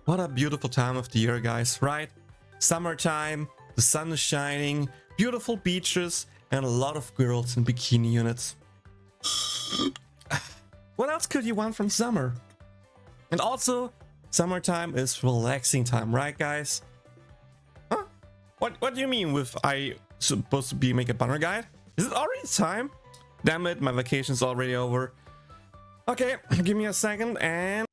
What a beautiful time of the year, guys, right? Summertime, the sun is shining, beautiful beaches, and a lot of girls in bikini units. What else could you want from summer? And also, summertime is relaxing time, right, guys? Huh? What do you mean with I supposed to be make a banner guide? Is it already time? Damn it, my vacation's already over. Okay, give me a second and...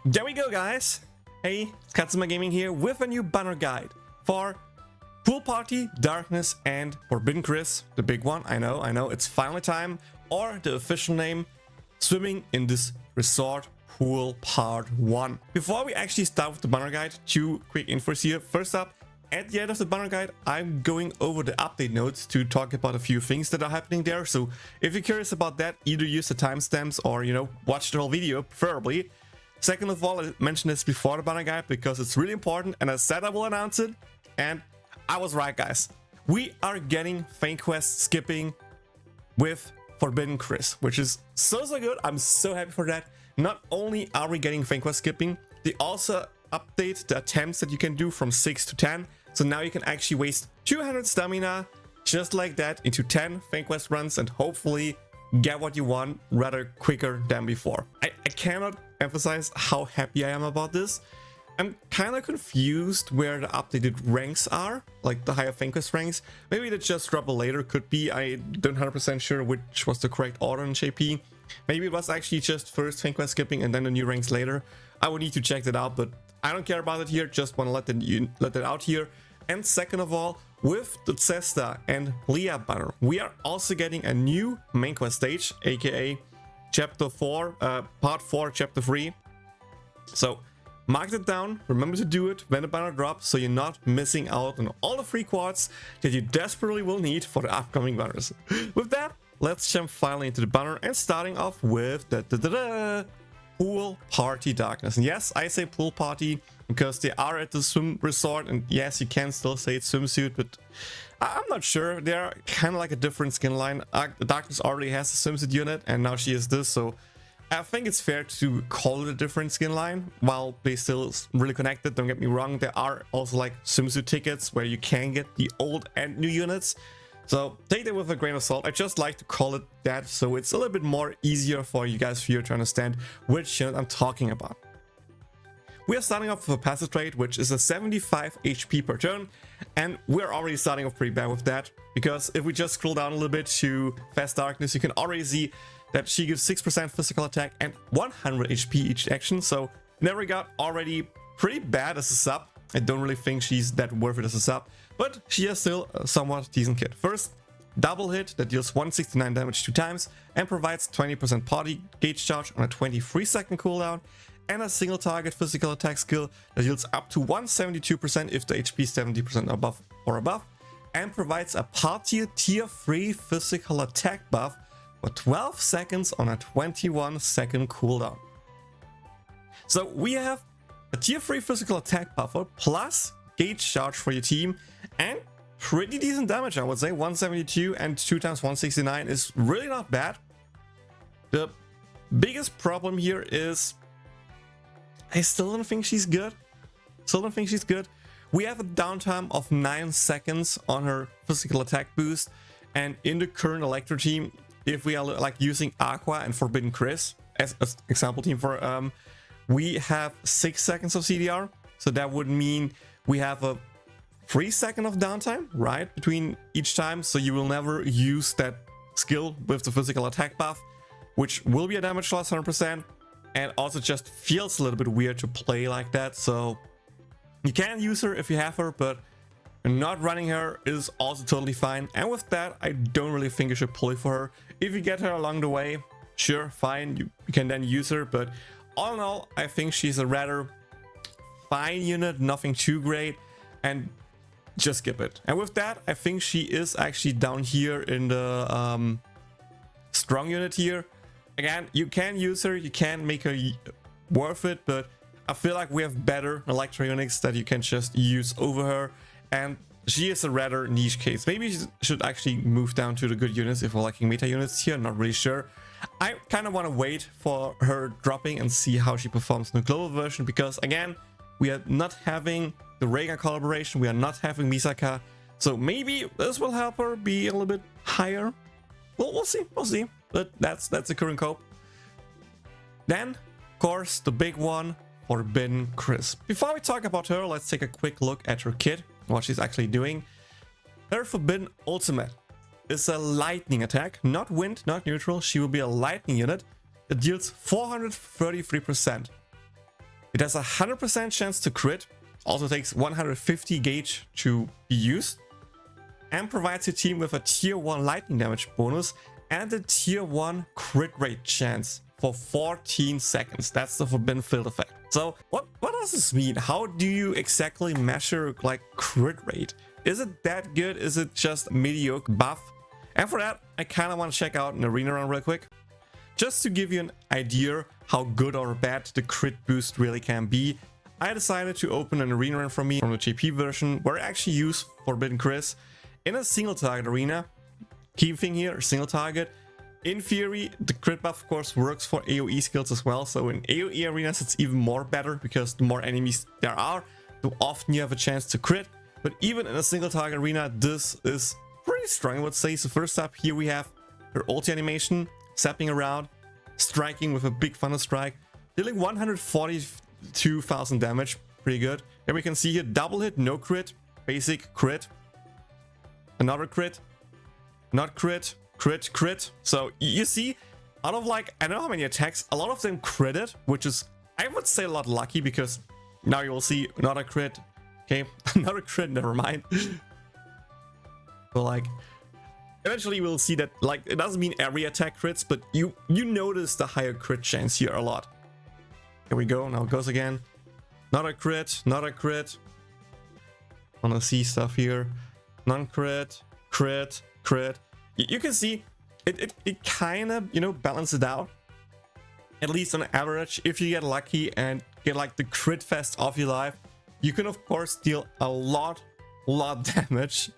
There we go, guys! Hey, Katsuma Gaming here with a new banner guide for Pool Party, Darkness, and Forbidden Chris, the big one. I know, it's finally time, or the official name, Swimming in this Resort Pool Part 1. Before we actually start with the banner guide, two quick infos here. First up, at the end of the banner guide, I'm going over the update notes to talk about a few things that are happening there. So if you're curious about that, either use the timestamps or, watch the whole video, preferably. Second of all, I mentioned this before the banner guide because it's really important, and I said I will announce it, and I was right, guys. We are getting Feint Quest skipping with Forbidden Chris, which is so good. I'm so happy for that. Not only are we getting Feint Quest skipping, they also update the attempts that you can do from 6 to 10. So now you can actually waste 200 stamina just like that into 10 Feint Quest runs and hopefully get what you want rather quicker than before. I cannot emphasize how happy I am about this. I'm kind of confused where the updated ranks are, like the higher Feint Quest ranks. Maybe they just drop it later, could be. I don't 100% sure which was the correct order in JP. Maybe it was actually just first Feint Quest skipping and then the new ranks later. I would need to check that out, but I don't care about it here, just want to let that out here. And second of all, with the Zesta and Leah banner, we are also getting a new main quest stage, aka Chapter 4, Part 4, Chapter 3. So mark it down, remember to do it when the banner drops, so you're not missing out on all the free quads that you desperately will need for the upcoming banners. With that, let's jump finally into the banner and starting off with the Pool Party Darkness. And yes, I say Pool Party because they are at the swim resort, and yes, you can still say it's swimsuit, but I'm not sure. They're kind of like a different skin line. Darkness already has a swimsuit unit, and now she is this, so I think it's fair to call it a different skin line while they still really connected. Don't get me wrong, there are also like swimsuit tickets where you can get the old and new units. So take that with a grain of salt. I just like to call it that so it's a little bit more easier for you guys here to understand which unit I'm talking about. We are starting off with a passive trait, which is a 75 HP per turn, and we're already starting off pretty bad with that, because if we just scroll down a little bit to Fast Darkness, you can already see that she gives 6% physical attack and 100 HP each action, so in that regard, already pretty bad as a sub. I don't really think she's that worth it as a sub, but she is still a somewhat decent kit. First, double hit that deals 169 damage 2 times and provides 20% party gauge charge on a 23-second cooldown, and a single target physical attack skill that deals up to 172% if the HP is 70% above or above, and provides a party tier 3 physical attack buff for 12 seconds on a 21-second cooldown. So we have a tier 3 physical attack buffer plus gauge charge for your team, and pretty decent damage, I would say. 172 and 2 times 169 is really not bad. The biggest problem here is I still don't think she's good. We have a downtime of 9 seconds on her physical attack boost, and in the current Electro team, if we are like using Aqua and Forbidden Chris as an example team for we have 6 seconds of CDR, so that would mean we have a 3 second of downtime, right, between each time, so you will never use that skill with the physical attack buff, which will be a damage loss 100%, and also just feels a little bit weird to play like that. So you can use her if you have her, but not running her is also totally fine. And with that, I don't really think you should play for her. If you get her along the way, sure, fine, you can then use her, but all in all, I think she's a rather fine unit, nothing too great, and just skip it. And with that, I think she is actually down here in the strong unit here. Again, you can use her, you can make her worth it, but I feel like we have better Electro units that you can just use over her, and she is a rather niche case. Maybe she should actually move down to the good units if we're liking meta units here, not really sure. I kind of want to wait for her dropping and see how she performs in the global version, because again, we are not having the Rega collaboration, we are not having Misaka, so maybe this will help her be a little bit higher. Well, we'll see, but that's the current hope. Then, of course, the big one, Forbidden Chris. Before we talk about her, let's take a quick look at her kit, what she's actually doing. Her Forbidden Ultimate is a lightning attack, not wind, not neutral. She will be a lightning unit that deals 433%. It has a 100% chance to crit, also takes 150 gauge to be used, and provides your team with a tier 1 lightning damage bonus and a tier 1 crit rate chance for 14 seconds. That's the Forbidden Field effect. So what does this mean? How do you exactly measure like crit rate? Is it that good? Is it just a mediocre buff? And for that, I kind of want to check out an arena run real quick, just to give you an idea how good or bad the crit boost really can be. I decided to open an arena run from the JP version, where I actually use Forbidden Chris in a single target arena. Key thing here, single target. In theory, the crit buff of course works for AoE skills as well, so in AoE arenas it's even more better, because the more enemies there are, the often you have a chance to crit. But even in a single target arena, this is pretty strong, I would say. So first up, here we have her ulti animation, zapping around, striking with a big thunder strike, dealing 142,000 damage, pretty good. Here we can see here, double hit, no crit, basic crit, another crit, not crit, crit, crit. So you see, out of like, I don't know how many attacks, a lot of them critted, which is, I would say, a lot lucky, because now you will see another crit. Okay, another crit, never mind. But like, eventually we'll see that, like, it doesn't mean every attack crits, but you notice the higher crit chance here a lot. Here we go, now it goes again. Not a crit, not a crit. Wanna see stuff here. Non-crit, crit, crit. You can see it kind of, you know, balances it out. At least on average, if you get lucky and get like the crit fest off your life, you can of course deal a lot damage.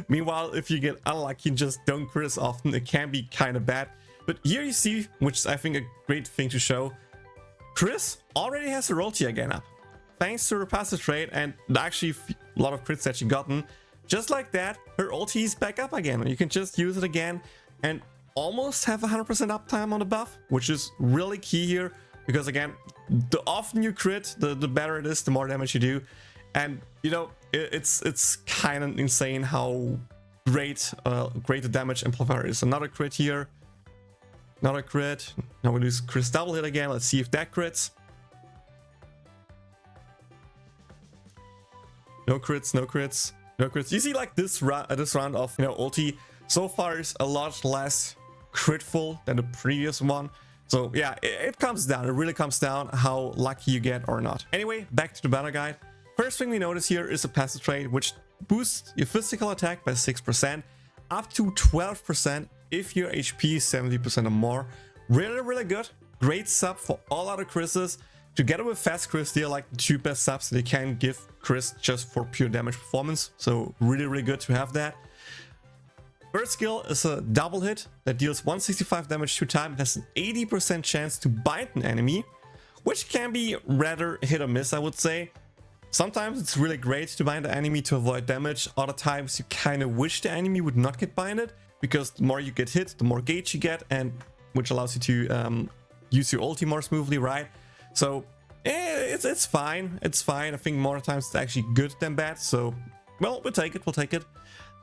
Meanwhile, if you get unlucky and just don't crit as often, it can be kind of bad. But here you see, which is I think a great thing to show, Chris already has her ulti again up, thanks to her passive trait and actually a lot of crits that she gotten. Just like that, her ulti is back up again, and you can just use it again and almost have 100% uptime on the buff, which is really key here, because again, the often you crit, the better it is, the more damage you do. And you know, it's kind of insane how great the damage amplifier is. Another crit here, another crit. Now we lose Chris double hit again. Let's see if that crits. No crits, no crits. No crits. You see, like this round of, you know, ulti so far is a lot less critful than the previous one. So yeah, it comes down. It really comes down how lucky you get or not. Anyway, back to the banner guide. First thing we notice here is a passive trait, which boosts your physical attack by 6%, up to 12% if your HP is 70% or more. Really good. Great sub for all other Chris's. Together with Fast Chris, they are like the two best subs they can give Chris just for pure damage performance. So really good to have that. First skill is a double hit that deals 165 damage 2 times. It has an 80% chance to bind an enemy, which can be rather hit or miss, I would say. Sometimes it's really great to bind the enemy to avoid damage. Other times you kind of wish the enemy would not get binded, because the more you get hit, the more gauge you get, and which allows you to use your ulti more smoothly, right? So it's fine. It's fine. I think more times it's actually good than bad. So, well, we'll take it.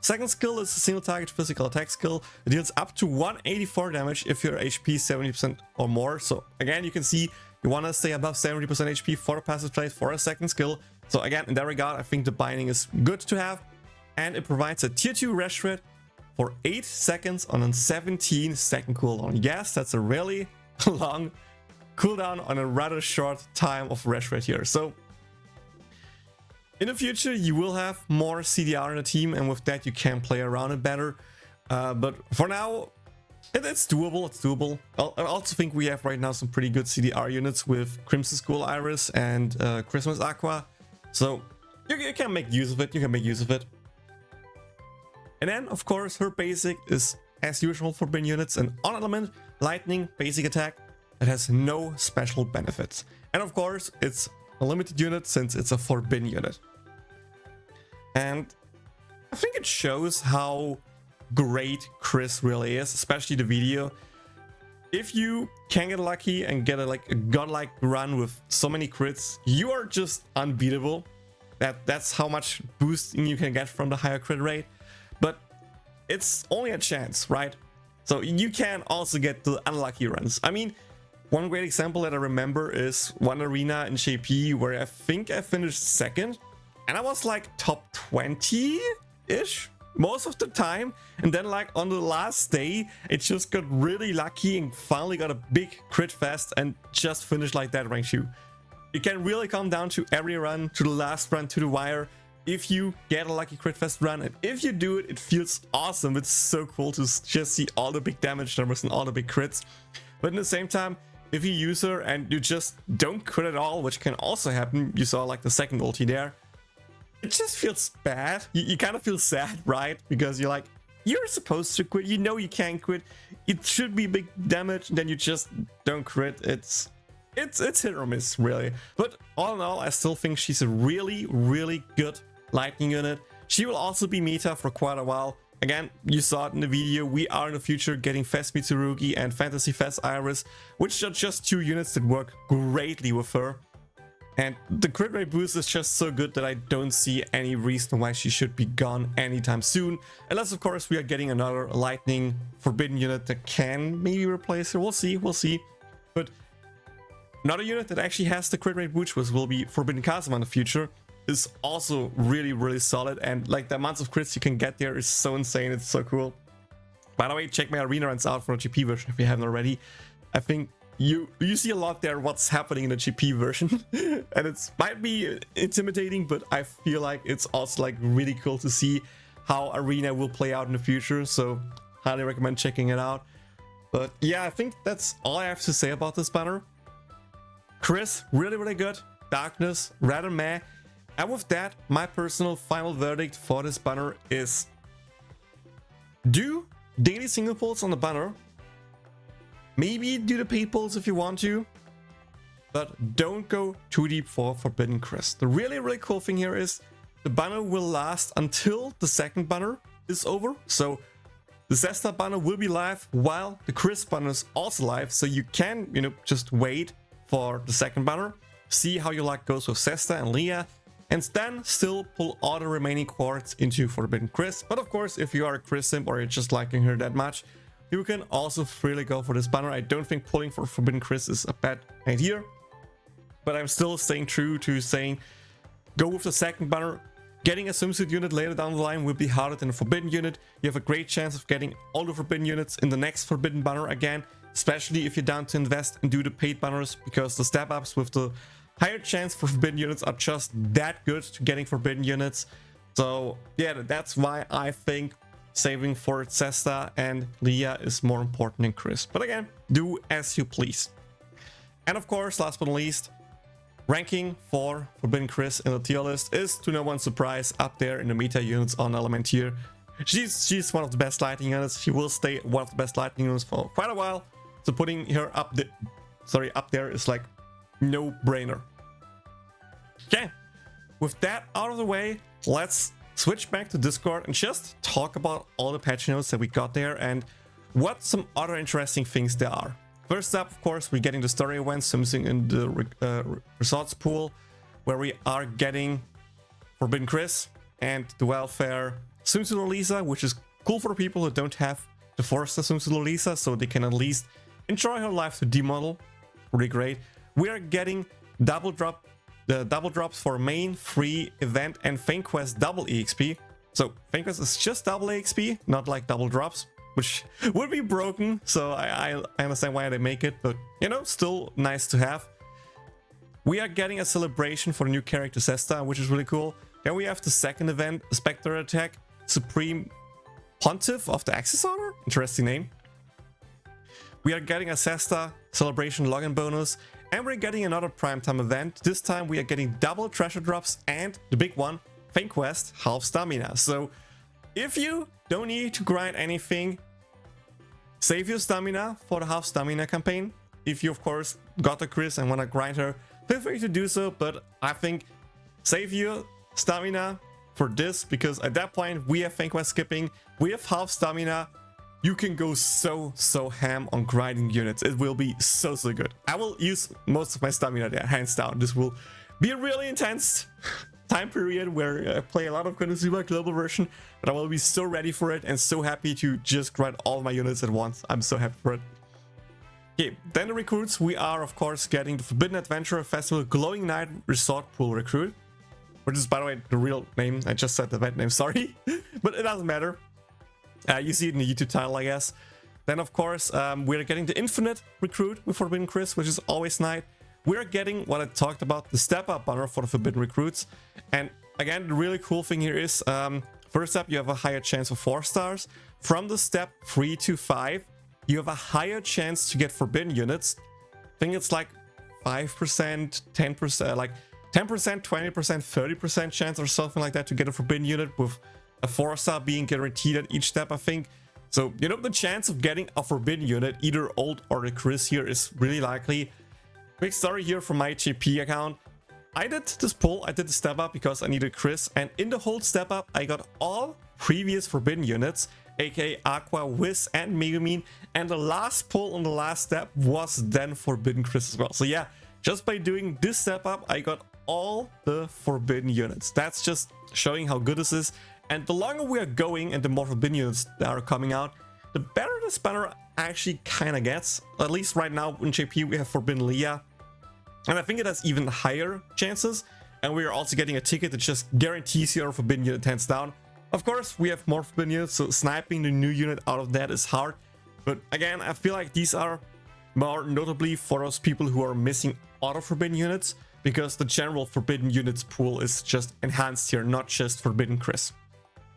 Second skill is a single target physical attack skill. It deals up to 184 damage if your HP is 70% or more. So again, you can see you want to stay above 70% HP for a passive trait for a second skill. So again, in that regard, I think the binding is good to have. And it provides a tier 2 rest rate for 8 seconds on a 17-second cooldown. Yes, that's a really long cooldown on a rather short time of rest rate here. So in the future, you will have more CDR in the team, and with that, you can play around it better. But for now, it's doable. It's doable. I also think we have right now some pretty good CDR units with Crimson Skull Iris and Christmas Aqua. So you can make use of it. And then, of course, her basic is as usual forbidden units, an on element, lightning, basic attack that has no special benefits. And of course, it's a limited unit since it's a forbidden unit. And I think it shows how great Chris really is, especially the video. If you can get lucky and get a godlike run with so many crits, you are just unbeatable. That's how much boosting you can get from the higher crit rate. But it's only a chance, right? So you can also get the unlucky runs. I mean, one great example that I remember is one arena in JP where I think I finished second, and I was like top 20-ish most of the time. And then like on the last day, it just got really lucky and finally got a big crit fest and just finished like that rank 2. It can really come down to every run, to the last run, to the wire. If you get a lucky crit fest run, and if you do it, it feels awesome. It's so cool to just see all the big damage numbers and all the big crits. But at the same time, if you use her and you just don't crit at all, which can also happen, you saw like the second ulti there, it just feels bad. You kind of feel sad, right? Because you're like, you're supposed to quit, you know you can't quit, it should be big damage, and then you just don't crit. It's hit or miss, really. But all in all, I still think she's a really, really good lightning unit. She will also be meta for quite a while. Again, you saw it in the video, we are in the future getting Fest Mitsurugi and Fantasy Fest Iris, which are just 2 units that work greatly with her. And the crit rate boost is just so good that I don't see any reason why she should be gone anytime soon. Unless, of course, we are getting another lightning forbidden unit that can maybe replace her. We'll see, But another unit that actually has the crit rate boost, which will be Forbidden Kazuma in the future, is also really, really solid. And like the amounts of crits you can get there is so insane. It's so cool. By the way, check my arena runs out for the GP version if you haven't already. I think you see a lot there what's happening in the GP version. And it might be intimidating, but I feel like it's also like really cool to see how arena will play out in the future. So highly recommend checking it out. But yeah, I think that's all I have to say about this banner. Chris, really, really good. Darkness, rather meh. And with that, my personal final verdict for this banner is: do daily single pulls on the banner. Maybe do the paid pulls if you want to, but don't go too deep for Forbidden Chris. The really, really cool thing here is the banner will last until the second banner is over. So the Zesta banner will be live while the Chris banner is also live. So you can, just wait for the second banner, see how your luck goes with Zesta and Leah, and then still pull all the remaining cards into Forbidden Chris. But of course, if you are a Chris simp or you're just liking her that much, you can also freely go for this banner. I don't think pulling for Forbidden Chris is a bad idea, but I'm still staying true to saying go with the second banner. Getting a swimsuit unit later down the line will be harder than a forbidden unit. You have a great chance of getting all the forbidden units in the next forbidden banner again, especially if you're down to invest and do the paid banners, because the step ups with the higher chance for forbidden units are just that good to getting forbidden units. So yeah, that's why I think saving for Zesta and Leah is more important than Chris. But again, do as you please. And of course, last but not least, ranking for Forbidden Chris in the tier list is, to no one's surprise, up there in the meta units on element tier. She's one of the best lightning units. She will stay one of the best lightning units for quite a while. So putting her up there is like no brainer. Okay, with that out of the way, let's switch back to Discord and just talk about all the patch notes that we got there and what some other interesting things there are. First up, of course, we're getting the story events, something in the resorts pool, where we are getting Forbidden Chris and the welfare swimsuit Lisa, which is cool for people who don't have the Forster swimsuit Lisa, so they can at least enjoy her life to D-model. Really great. We are getting double drops for main, free, event, and Fame Quest double EXP. So Fame Quest is just double EXP, not like double drops, which would be broken. So I understand why they make it, but still nice to have. We are getting a celebration for the new character Zesta, which is really cool. Then we have the second event, Spectre Attack, Supreme Pontiff of the Axis Honor. Interesting name. We are getting a Zesta celebration login bonus, and we're getting another primetime event. This time we are getting double treasure drops and the big one, Fame Quest, half stamina. So if you don't need to grind anything, Save your stamina for the half stamina campaign. If you, of course, got the Chris and want to grind her, feel free to do so. But I think save your stamina for this, because at that point, we have Fang Quest skipping, we have half stamina. You can go so ham on grinding units. It will be so good. I will use most of my stamina there, hands down. This will be a really intense time period where I play a lot of Konosuba global version, but I will be so ready for it and so happy to just grind all my units at once. I'm so happy for it. Okay, then the recruits. We are, of course, getting the Forbidden Adventure Festival Glowing Night Resort Pool recruit, which is, by the way, the real name. I just said the bad name, sorry. But it doesn't matter. You see it in the YouTube title, I guess. Then, of course, we're getting the Infinite recruit with Forbidden Chris, which is always nice. We're getting what I talked about, the Step Up banner for the Forbidden recruits. And again, the really cool thing here is, first up, you have a higher chance of 4 stars. From the step 3 to 5, you have a higher chance to get Forbidden units. I think it's like 5%, 10%, like 10%, 20%, 30% chance or something like that to get a Forbidden unit, with a 4-star being guaranteed at each step, I think. So, you know, the chance of getting a Forbidden unit, either Ult or the Chris here, is really likely. Quick story here from my JP account. I did this pull, I did the step up because I needed Chris, and in the whole step up, I got all previous Forbidden units, aka Aqua, Wiz, and Megumin, and the last pull on the last step was then Forbidden Chris as well. So yeah, just by doing this step up, I got all the Forbidden units. That's just showing how good this is. And the longer we are going and the more Forbidden units that are coming out, the better this banner actually kind of gets. At least right now in JP we have Forbidden Leah, and I think it has even higher chances. And we are also getting a ticket that just guarantees your Forbidden unit hands down. Of course, we have more Forbidden units, so sniping the new unit out of that is hard. But again, I feel like these are more notably for those people who are missing auto Forbidden units, because the general Forbidden units pool is just enhanced here, not just Forbidden Chris.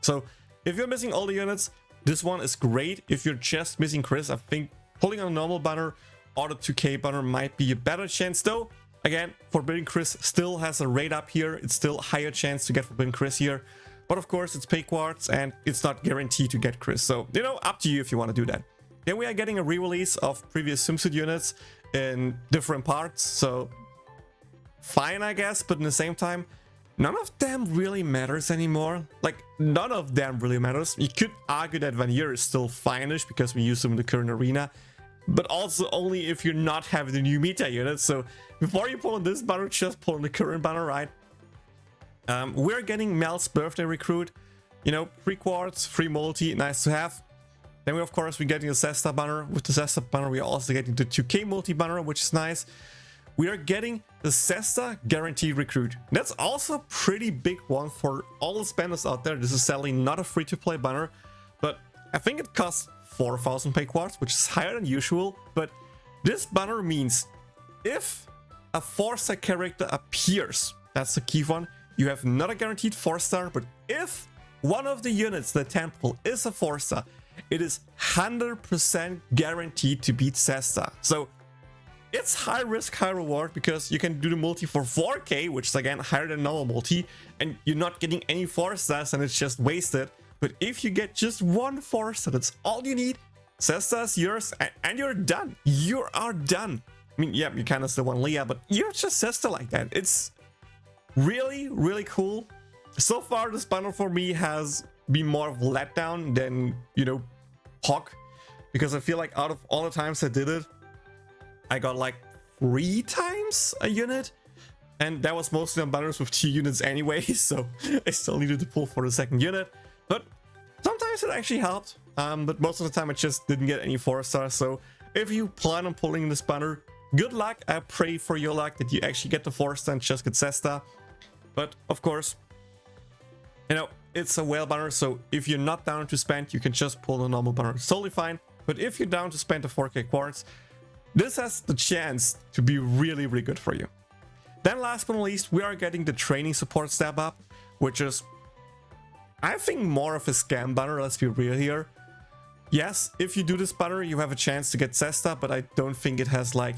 So if you're missing all the units, this one is great. If you're just missing Chris, I think pulling on a normal banner or the 2K banner might be a better chance, though. Again, Forbidden Chris still has a rate up here. It's still a higher chance to get Forbidden Chris here. But of course, it's pay quartz and it's not guaranteed to get Chris. So, you know, up to you if you want to do that. Then we are getting a re-release of previous swimsuit units in different parts. So, fine, I guess. But at the same time, none of them really matters anymore. Like, none of them really matters. You could argue that Vanir is still fine-ish because we use them in the current arena. But also only if you're not having the new meta unit. So before you pull on this banner, just pull on the current banner, right? We're getting Mel's birthday recruit. You know, free quartz, free multi, nice to have. Then we, of course, we're getting the Zesta banner. With the Zesta banner, we're also getting the 2K multi banner, which is nice. We are getting the Zesta guaranteed recruit. That's also a pretty big one for all the spenders out there. This is sadly not a free-to-play banner, but I think it costs 4,000 pay quartz, which is higher than usual. But this banner means if a 4-star character appears, that's the key one, you have not a guaranteed 4-star, but if one of the units, the temple, is a 4-star, it is 100% guaranteed to beat Zesta. So it's high risk, high reward, because you can do the multi for 4k, which is again higher than normal multi, and you're not getting any 4-stars and it's just wasted. But if you get just one 4-star, that's all you need. Zesta is yours, and you're done. You are done. I mean, yeah, you kind of still want Leah, but you're just Zesta like that. It's really, really cool. So far, this banner for me has been more of a letdown than, you know, Hawk, because I feel like out of all the times I did it, I got like 3 times a unit, and that was mostly on banners with 2 units anyway, so I still needed to pull for the second unit. But sometimes it actually helped, but most of the time I just didn't get any 4-stars. So if you plan on pulling this banner, good luck. I pray for your luck that you actually get the 4-star and just get Zesta. But of course, you know, it's a whale banner, so if you're not down to spend, you can just pull the normal banner. It's totally fine. But if you're down to spend the 4k quartz, this has the chance to be really, really good for you. Then last but not least, we are getting the training support step up, which is, I think, more of a scam banner, let's be real here. Yes, if you do this banner, you have a chance to get Zesta, but I don't think it has like...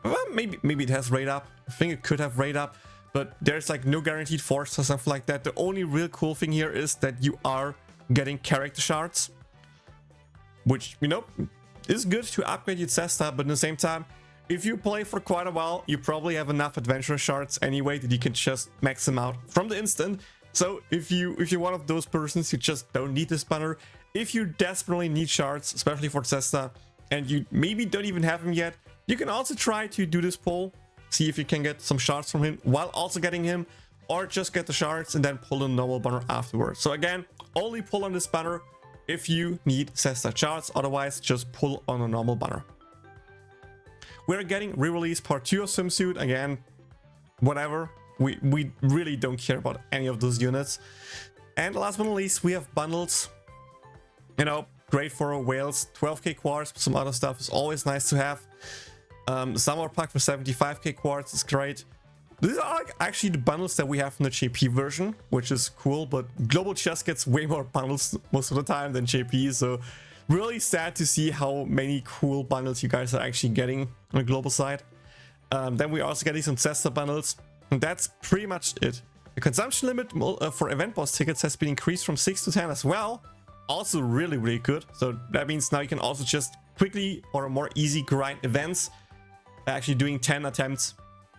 Well, maybe it has rate up. I think it could have rate up, but there's like no guaranteed force or something like that. The only real cool thing here is that you are getting character shards. which, you know, is good to upgrade your Zesta, but at the same time, if you play for quite a while, you probably have enough adventure shards anyway that you can just max them out from the instant. So if you're one of those persons who just don't need this banner, if you desperately need shards, especially for Zesta, and you maybe don't even have him yet, you can also try to do this pull, see if you can get some shards from him while also getting him, or just get the shards and then pull the normal banner afterwards. So again, only pull on this banner if you need Zesta shards, otherwise just pull on a normal banner. We're getting re-release part 2 of Swimsuit. Again, whatever. We really don't care about any of those units. And last but not least, we have bundles. You know, great for whales. 12k quartz, some other stuff is always nice to have. Summer pack for 75k quartz is great. These are like actually the bundles that we have in the JP version, which is cool, but Global Chess gets way more bundles most of the time than JP, so really sad to see how many cool bundles you guys are actually getting on the global side. Then we're also getting some Zesta bundles, and that's pretty much it. The consumption limit for event boss tickets has been increased from 6 to 10 as well. Also really good. So that means now you can also just quickly or more easy grind events, actually doing 10 attempts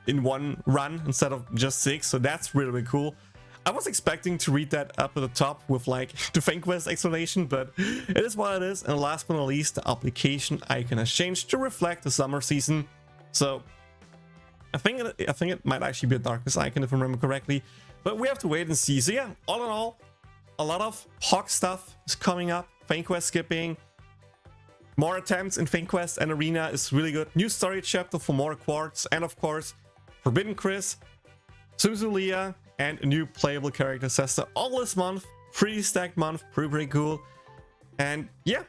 in one run instead of just 6. So that's really cool. I was expecting to read that up at the top with like the Fang Quest explanation, but it is what it is. And last but not least, the application icon has changed to reflect the summer season. So I think it might actually be a Darkness icon if I remember correctly, but we have to wait and see. So yeah, all in all, a lot of Hawk stuff is coming up. Fang Quest skipping, more attempts in Fang Quest and Arena is really good. New story chapter for more quartz, and of course, Forbidden Chris, Suzulia, and a new playable character Zesta all this month. Pretty stacked month, pretty cool. And yeah,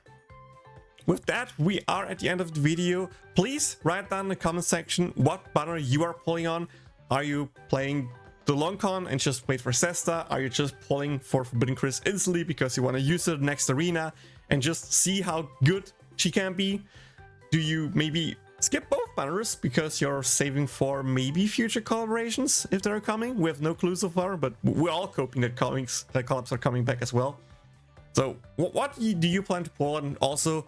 with that, we are at the end of the video. Please write down in the comment section what banner you are pulling on. Are you playing the long con and just wait for Zesta? Are you just pulling for Forbidden Chris instantly because you want to use it next arena and just see how good she can be? Do you maybe skip both banners because you're saving for maybe future collaborations if they're coming? We have no clue so far, but we're all hoping that collabs are coming back as well. So what do you plan to pull? And also,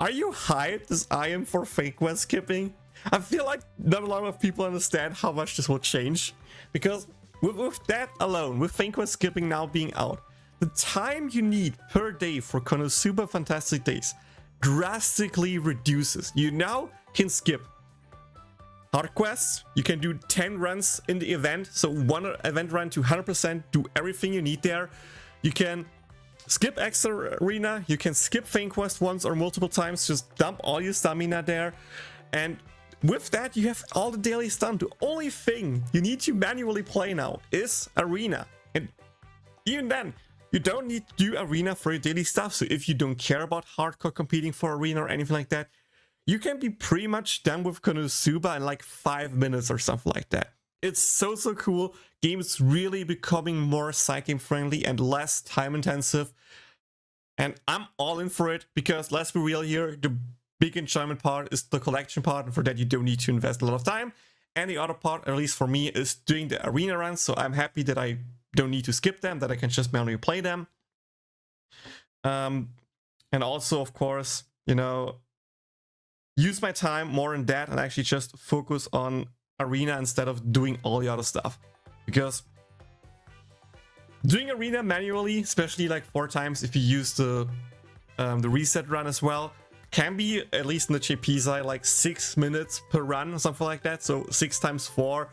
are you hyped as I am for Fang Quest skipping? I feel like not a lot of people understand how much this will change, because with that alone, with Fang Quest skipping now being out, the time you need per day for Konosuba Fantastic Days drastically reduces. You now can skip hard quests. You can do 10 runs in the event, so one event run to 100%, do everything you need there. You can skip extra arena, you can skip Fang Quest once or multiple times, just dump all your stamina there, and with that you have all the dailies done. The only thing you need to manually play now is arena, and even then you don't need to do arena for your daily stuff. So if you don't care about hardcore competing for arena or anything like that, you can be pretty much done with Konosuba in like 5 minutes or something like that. It's so cool. Game is really becoming more psychic friendly and less time intensive, and I'm all in for it, because let's be real here, the big enjoyment part is the collection part, and for that you don't need to invest a lot of time. And the other part, at least for me, is doing the arena runs. So I'm happy that I don't need to skip them, that I can just manually play them. And also, of course, you know, use my time more in that and actually just focus on arena instead of doing all the other stuff. Because doing arena manually, especially like 4 times if you use the reset run as well, can be, at least in the JP side, like 6 minutes per run or something like that. So 6 times 4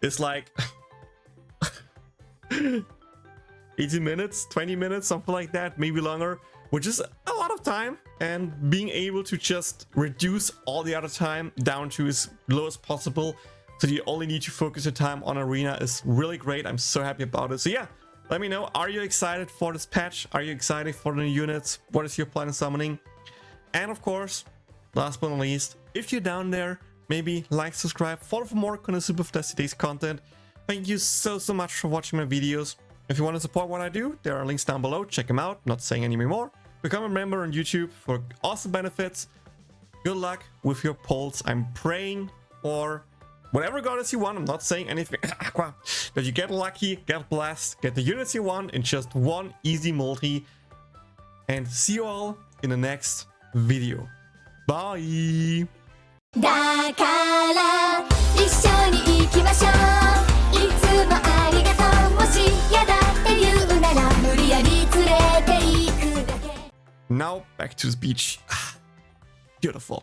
is like 18 minutes, 20 minutes, something like that, maybe longer, which is a lot of time. And being able to just reduce all the other time down to as low as possible, so you only need to focus your time on arena, is really great. I'm so happy about it. So yeah, let me know, are you excited for this patch? Are you excited for the new units? What is your plan of summoning? And of course, last but not least, if you're down there, maybe like, subscribe, follow for more Konosuba Fantastic Days content. Thank you so much for watching my videos. If you want to support what I do, there are links down below. Check them out. Not saying any more. Become a member on YouTube for awesome benefits. Good luck with your polls. I'm praying for whatever goddess you want. I'm not saying anything. That you get lucky, get blessed, get the units you want in just one easy multi. and see you all in the next video. Bye! だから一緒に行きましょう。いつもありがとう。もしやだって言うなら無理やり連れて行くだけ。 Now back to the beach. Beautiful.